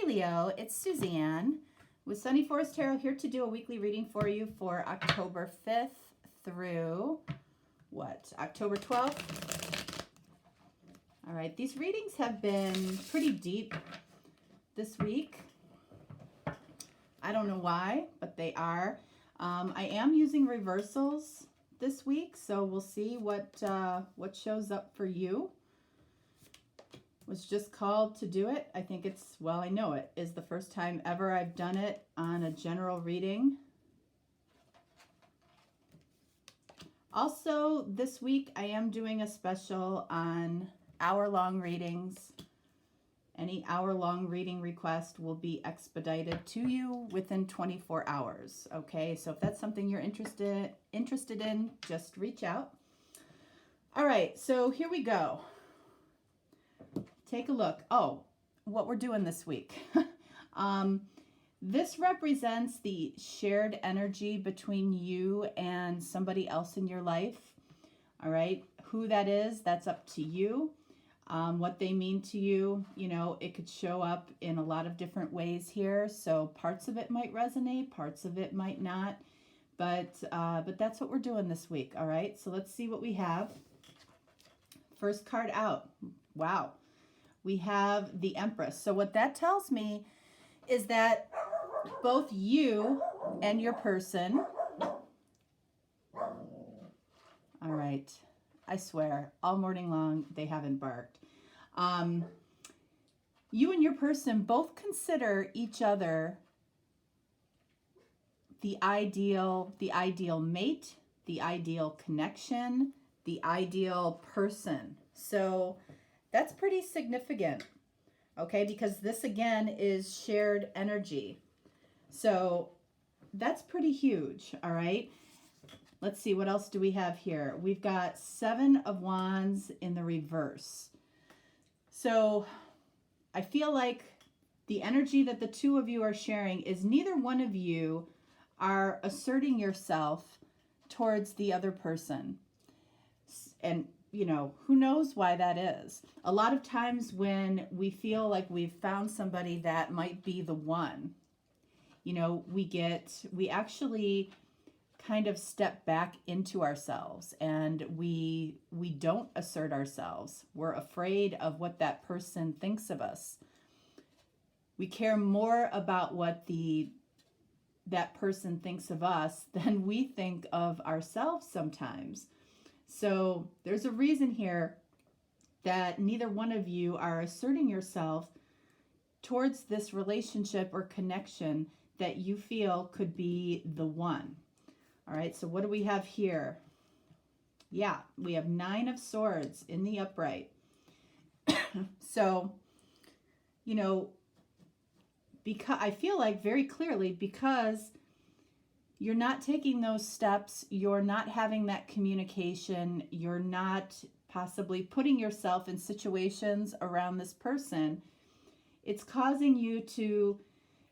Leo, it's Suzanne with Sunny Forest Tarot here to do a weekly reading for you for October 5th through, October 12th? All right, these readings have been pretty deep this week. I don't know why, but they are. I am using reversals this week, so we'll see what shows up for you. Was just called to do it. I think it's, well, I know it is the first time ever I've done it on a general reading. Also, this week I am doing a special on hour-long readings. Any hour-long reading request will be expedited to you within 24 hours. Okay, so if that's something you're interested in, just reach out. All right, so here we go. Take a look. Oh, what we're doing this week. This represents the shared energy between you and somebody else in your life. All right, who that is, that's up to you. What they mean to you, you know, it could show up in a lot of different ways here. So parts of it might resonate, parts of it might not. But that's what we're doing this week. All right, so let's see what we have. First card out. Wow. We have the Empress. So what that tells me is that both you and your person, all right, I swear, all morning long, they haven't barked. You and your person both consider each other the ideal mate, the ideal connection, the ideal person. So that's pretty significant, okay? Because this, again, is shared energy. So that's pretty huge, all right? Let's see, what else do we have here? We've got Seven of Wands in the reverse. So I feel like the energy that the two of you are sharing is neither one of you are asserting yourself towards the other person. And you know, who knows why that is? A lot of times when we feel like we've found somebody that might be the one, you know, we actually kind of step back into ourselves and we don't assert ourselves. We're afraid of what that person thinks of us. We care more about what that person thinks of us than we think of ourselves sometimes. So there's a reason here that neither one of you are asserting yourself towards this relationship or connection that you feel could be the one. All right, so what do we have here? Yeah, we have Nine of Swords in the upright. So, you know, because I feel like very clearly, because you're not taking those steps, you're not having that communication, you're not possibly putting yourself in situations around this person, it's causing you to,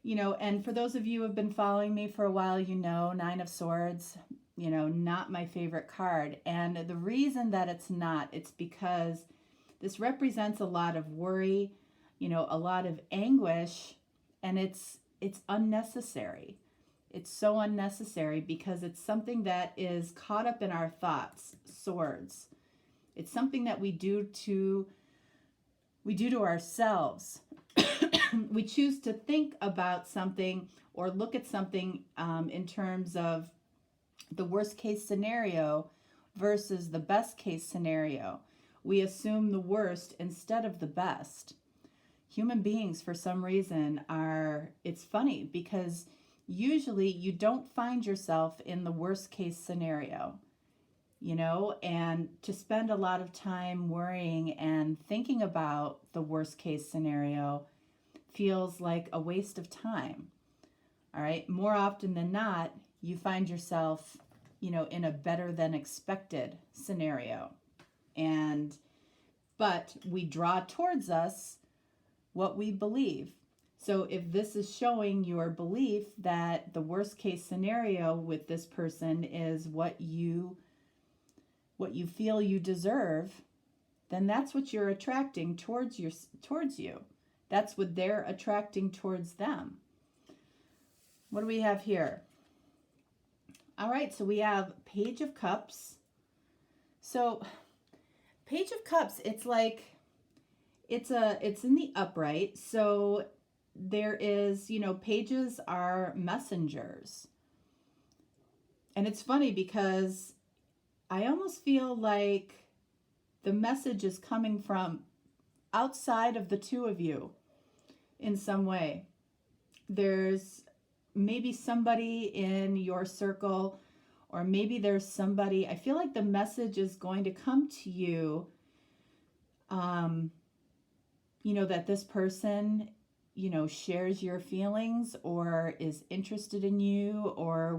you know, and for those of you who have been following me for a while, you know, Nine of Swords, you know, not my favorite card. And the reason that it's because this represents a lot of worry, you know, a lot of anguish, and it's unnecessary. It's so unnecessary because it's something that is caught up in our thoughts, swords. It's something that we do to ourselves. We choose to think about something or look at something in terms of the worst case scenario versus the best case scenario. We assume the worst instead of the best. Human beings, for some reason, it's funny because usually you don't find yourself in the worst case scenario, you know, and to spend a lot of time worrying and thinking about the worst case scenario feels like a waste of time. All right, more often than not, you find yourself, you know, in a better than expected scenario. But we draw towards us what we believe. So if this is showing your belief that the worst case scenario with this person is what you feel you deserve, then that's what you're attracting towards you. That's what they're attracting towards them. What do we have here? All right, so we have Page of Cups. So Page of Cups, it's like, it's in the upright. So there is, pages are messengers. And it's funny because I almost feel like the message is coming from outside of the two of you in some way. There's maybe somebody in your circle, or maybe there's somebody, I feel like the message is going to come to you, that this person, shares your feelings or is interested in you, or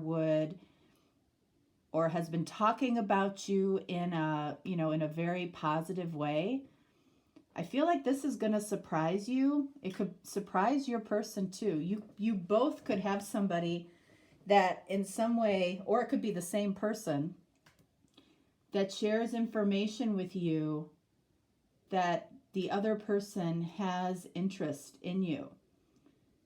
has been talking about you in a very positive way. I feel like this is going to surprise you. It could surprise your person too. You both could have somebody that in some way, or it could be the same person, that shares information with you that the other person has interest in you.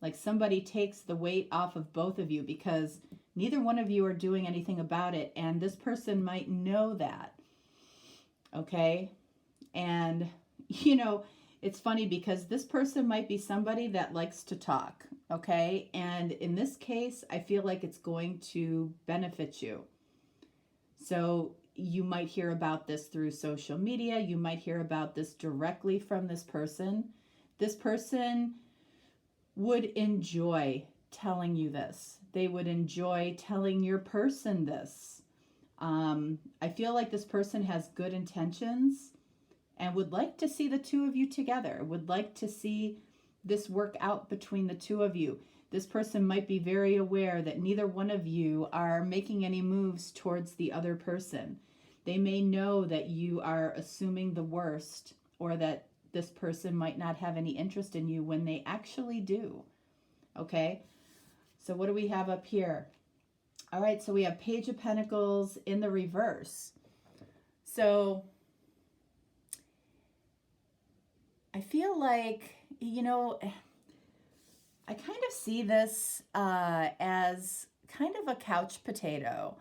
Like somebody takes the weight off of both of you because neither one of you are doing anything about it, and this person might know that. Okay? And, it's funny because this person might be somebody that likes to talk. Okay? And in this case, I feel like it's going to benefit you. So you might hear about this through social media. You might hear about this directly from this person. This person would enjoy telling you this. They would enjoy telling your person this. I feel like this person has good intentions and would like to see the two of you together, would like to see this work out between the two of you. This person might be very aware that neither one of you are making any moves towards the other person. They may know that you are assuming the worst, or that this person might not have any interest in you when they actually do. Okay? So what do we have up here? All right, so we have Page of Pentacles in the reverse. So I feel like, I kind of see this as kind of a couch potato.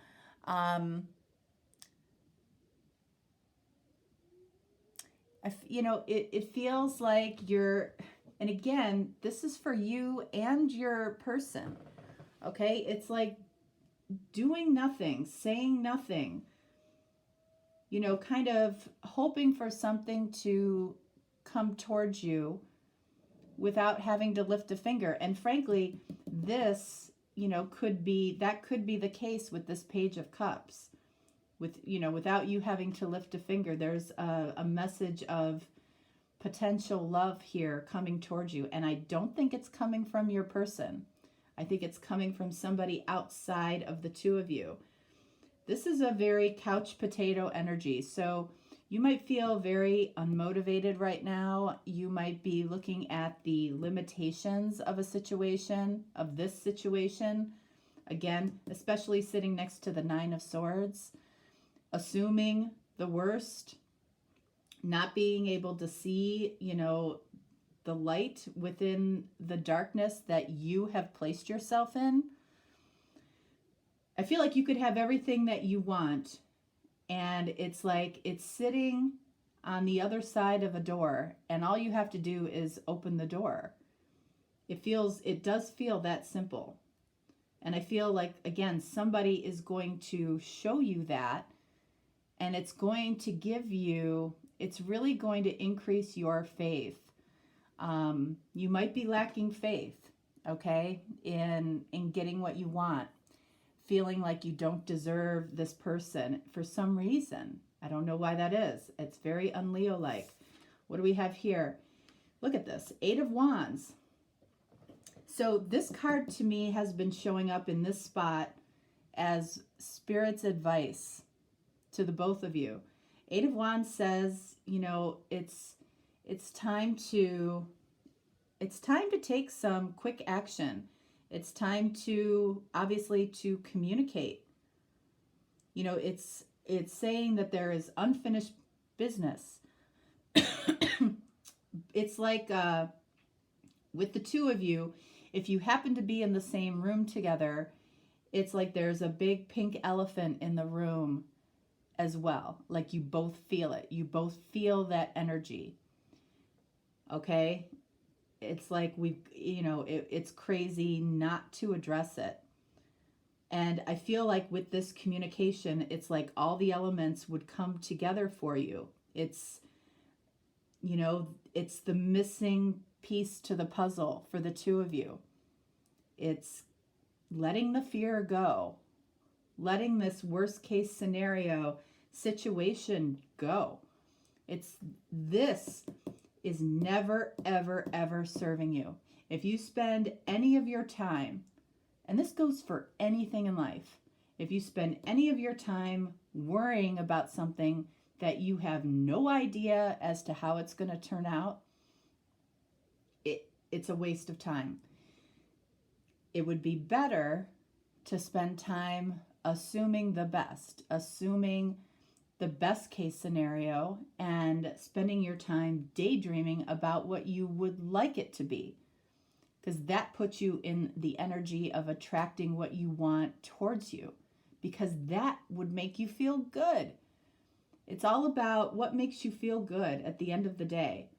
It feels like you're, and again, this is for you and your person. Okay? It's like doing nothing, saying nothing, kind of hoping for something to come towards you without having to lift a finger. And frankly, this, could be the case with this Page of Cups. Without you having to lift a finger, there's a message of potential love here coming towards you. And I don't think it's coming from your person. I think it's coming from somebody outside of the two of you. This is a very couch potato energy. So you might feel very unmotivated right now. You might be looking at the limitations of a situation, of this situation. Again, especially sitting next to the Nine of Swords. Assuming the worst, not being able to see, the light within the darkness that you have placed yourself in. I feel like you could have everything that you want, and it's like it's sitting on the other side of a door, and all you have to do is open the door. It does feel that simple. And I feel like, again, somebody is going to show you that, and it's going to give you, it's really going to increase your faith. You might be lacking faith, okay, in getting what you want, feeling like you don't deserve this person for some reason. I don't know why that is. It's very un-Leo-like. What do we have here? Look at this, 8 of Wands. So this card to me has been showing up in this spot as Spirit's advice to the both of you. 8 of Wands says, it's time to take some quick action. It's time to, obviously, to communicate. It's saying that there is unfinished business. It's like With the two of you, if you happen to be in the same room together, it's like there's a big pink elephant in the room as well. Like you both feel it. You both feel that energy. Okay? It's like it's crazy not to address it. And I feel like with this communication, it's like all the elements would come together for you. It's, it's the missing piece to the puzzle for the two of you. It's letting the fear go, letting this worst case scenario situation go. This is never, ever, ever serving you. If you spend any of your time, and this goes for anything in life, if you spend any of your time worrying about something that you have no idea as to how it's going to turn out, it's a waste of time. It would be better to spend time assuming the best case scenario, and spending your time daydreaming about what you would like it to be. Because that puts you in the energy of attracting what you want towards you. Because that would make you feel good. It's all about what makes you feel good at the end of the day.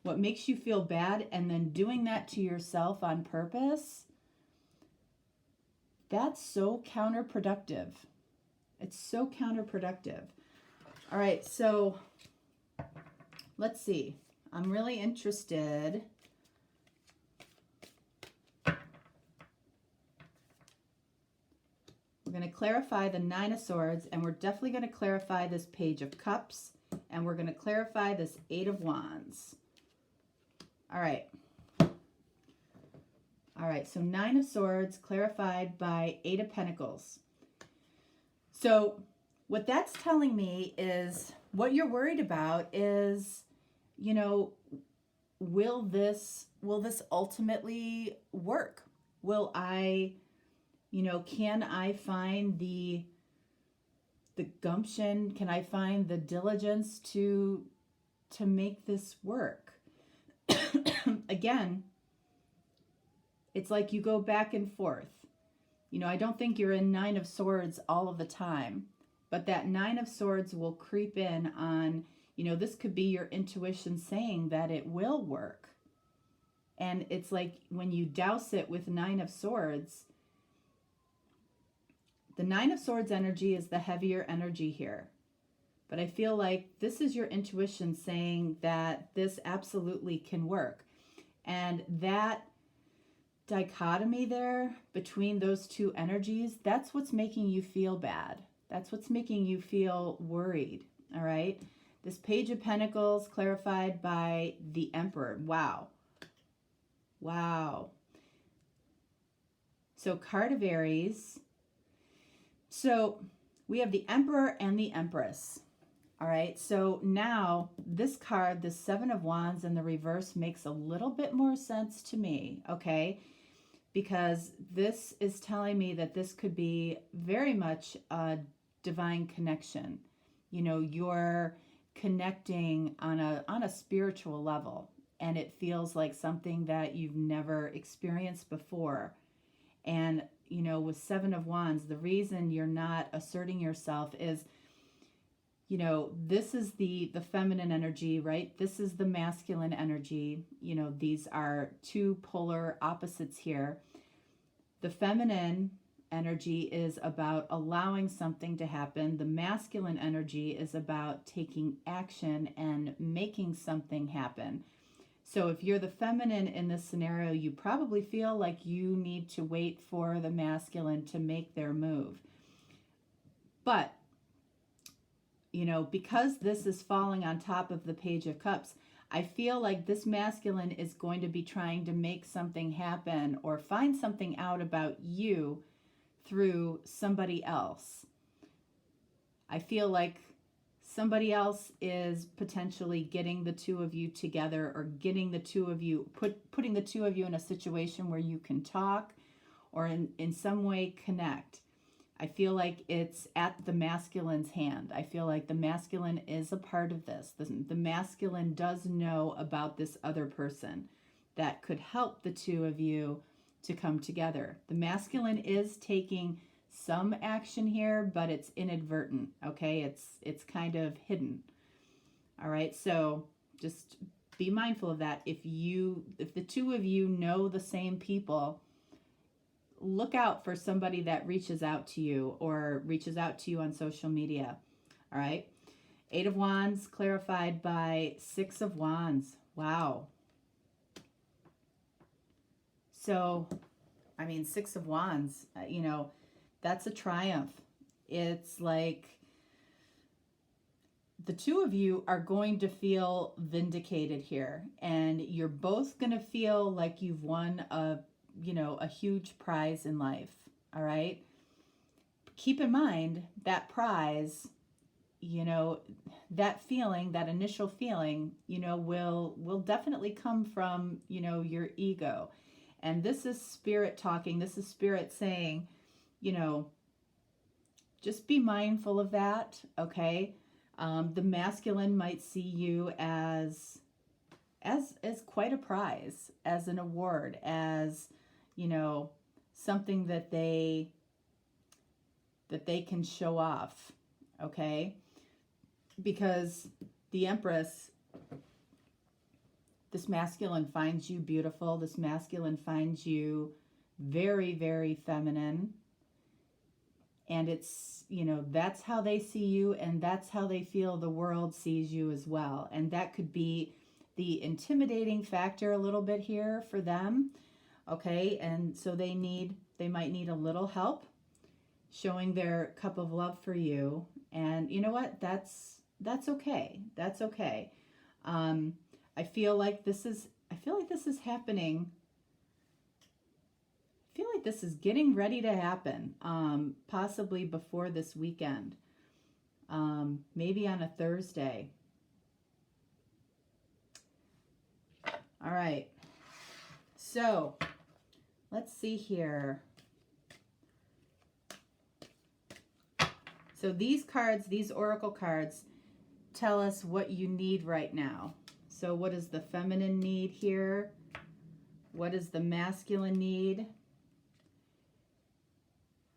What makes you feel bad, and then doing that to yourself on purpose, that's so counterproductive. It's so counterproductive. All right, so let's see. I'm really interested. We're going to clarify the Nine of Swords, and we're definitely going to clarify this Page of Cups, and we're going to clarify this Eight of Wands. All right. All right, so Nine of Swords clarified by Eight of Pentacles. So what that's telling me is what you're worried about is, will this ultimately work? Will I, can I find the gumption? Can I find the diligence to make this work? Again, it's like you go back and forth. I don't think you're in Nine of Swords all of the time, but that Nine of Swords will creep in on, this could be your intuition saying that it will work. And it's like when you douse it with Nine of Swords, the Nine of Swords energy is the heavier energy here. But I feel like this is your intuition saying that this absolutely can work. And that dichotomy there between those two energies, that's what's making you feel bad. That's what's making you feel worried. All right. This Page of Pentacles clarified by the Emperor. Wow. Wow. So card of Aries. So we have the Emperor and the Empress. All right, so now this card, the Seven of Wands in the reverse, makes a little bit more sense to me, okay? Because this is telling me that this could be very much a divine connection. You're connecting on a spiritual level, and it feels like something that you've never experienced before. And, with Seven of Wands, the reason you're not asserting yourself is, this is the feminine energy, right? This is the masculine energy. These are two polar opposites here. The feminine energy is about allowing something to happen. The masculine energy is about taking action and making something happen. So if you're the feminine in this scenario, you probably feel like you need to wait for the masculine to make their move. But because this is falling on top of the Page of Cups, I feel like this masculine is going to be trying to make something happen or find something out about you through somebody else. I feel like somebody else is potentially getting the two of you together, or getting the two of you, putting the two of you in a situation where you can talk or in some way connect. I feel like it's at the masculine's hand. I feel like the masculine is a part of this. The masculine does know about this other person that could help the two of you to come together. The masculine is taking some action here, but it's inadvertent, okay? It's kind of hidden. All right, so just be mindful of that. If the two of you know the same people, look out for somebody that reaches out to you or reaches out to you on social media. All right. 8 of Wands clarified by 6 of Wands. Wow. So, I mean, 6 of Wands, you know, that's a triumph. It's like the two of you are going to feel vindicated here, and you're both going to feel like you've won a huge prize in life. All right. Keep in mind that prize, you know, that feeling, that initial feeling, you know, will definitely come from, you know, your ego. And this is spirit talking. This is spirit saying, you know, just be mindful of that. Okay. The masculine might see you as quite a prize, as an award, as, you know, something that they can show off. Okay. Because the Empress, this masculine finds you beautiful. This masculine finds you very, very feminine. And it's, you know, that's how they see you, and that's how they feel the world sees you as well. And that could be the intimidating factor a little bit here for them. Okay, and so they might need a little help showing their cup of love for you. And you know what? That's okay. That's okay. I feel like this is happening. I feel like this is getting ready to happen, possibly before this weekend, maybe on a Thursday. All right, so let's see here. So these cards, these oracle cards, tell us what you need right now. So what does the feminine need here? What does the masculine need?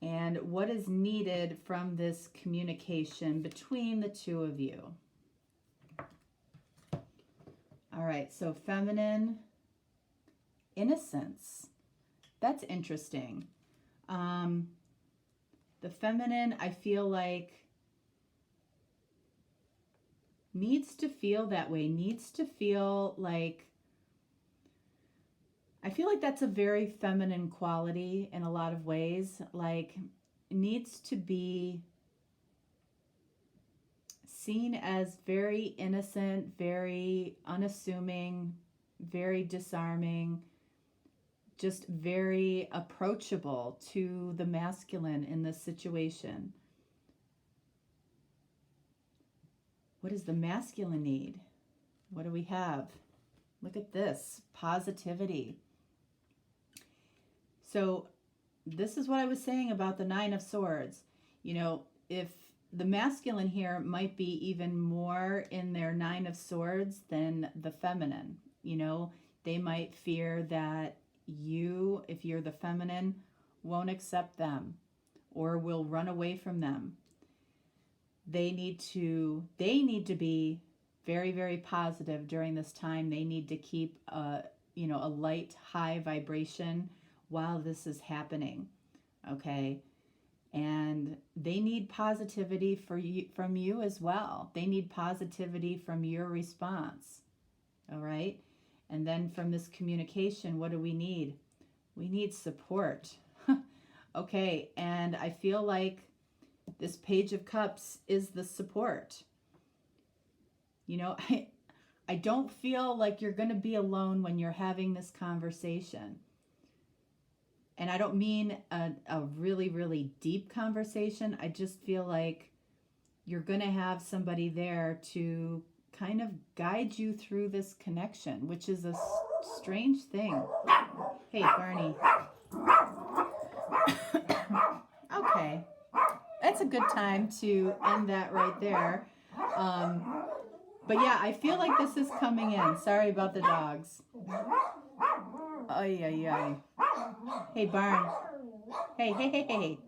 And what is needed from this communication between the two of you? All right, so feminine, innocence. That's interesting. The feminine, I feel like, needs to feel that way, needs to feel like, I feel like that's a very feminine quality in a lot of ways, like needs to be seen as very innocent, very unassuming, very disarming, just very approachable to the masculine in this situation. What does the masculine need? What do we have? Look at this, positivity. So this is what I was saying about the 9 of Swords. You know, if the masculine here might be even more in their 9 of Swords than the feminine. You know, they might fear that you, if you're the feminine, won't accept them or will run away from them. They need to be very, very positive during this time. They need to keep a light, high vibration while this is happening. Okay. And they need positivity from you as well. They need positivity from your response. All right. And then from this communication, what do we need? We need support. Okay. And I feel like this Page of Cups is the support. You know, I don't feel like you're going to be alone when you're having this conversation. And I don't mean a really, really deep conversation. I just feel like you're going to have somebody there to kind of guide you through this connection, which is a strange thing. Hey, Barney. Okay. That's a good time to end that right there. But yeah, I feel like this is coming in. Sorry about the dogs. Ay, ay, ay. Hey, Barn. Hey, hey, hey, hey.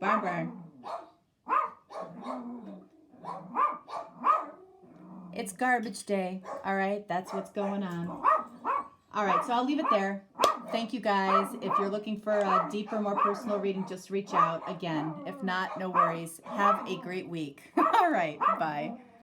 Barn, Barn. It's garbage day. All right, that's what's going on. All right, so I'll leave it there. Thank you guys. If you're looking for a deeper, more personal reading, just reach out again. If not, no worries. Have a great week. All right, bye.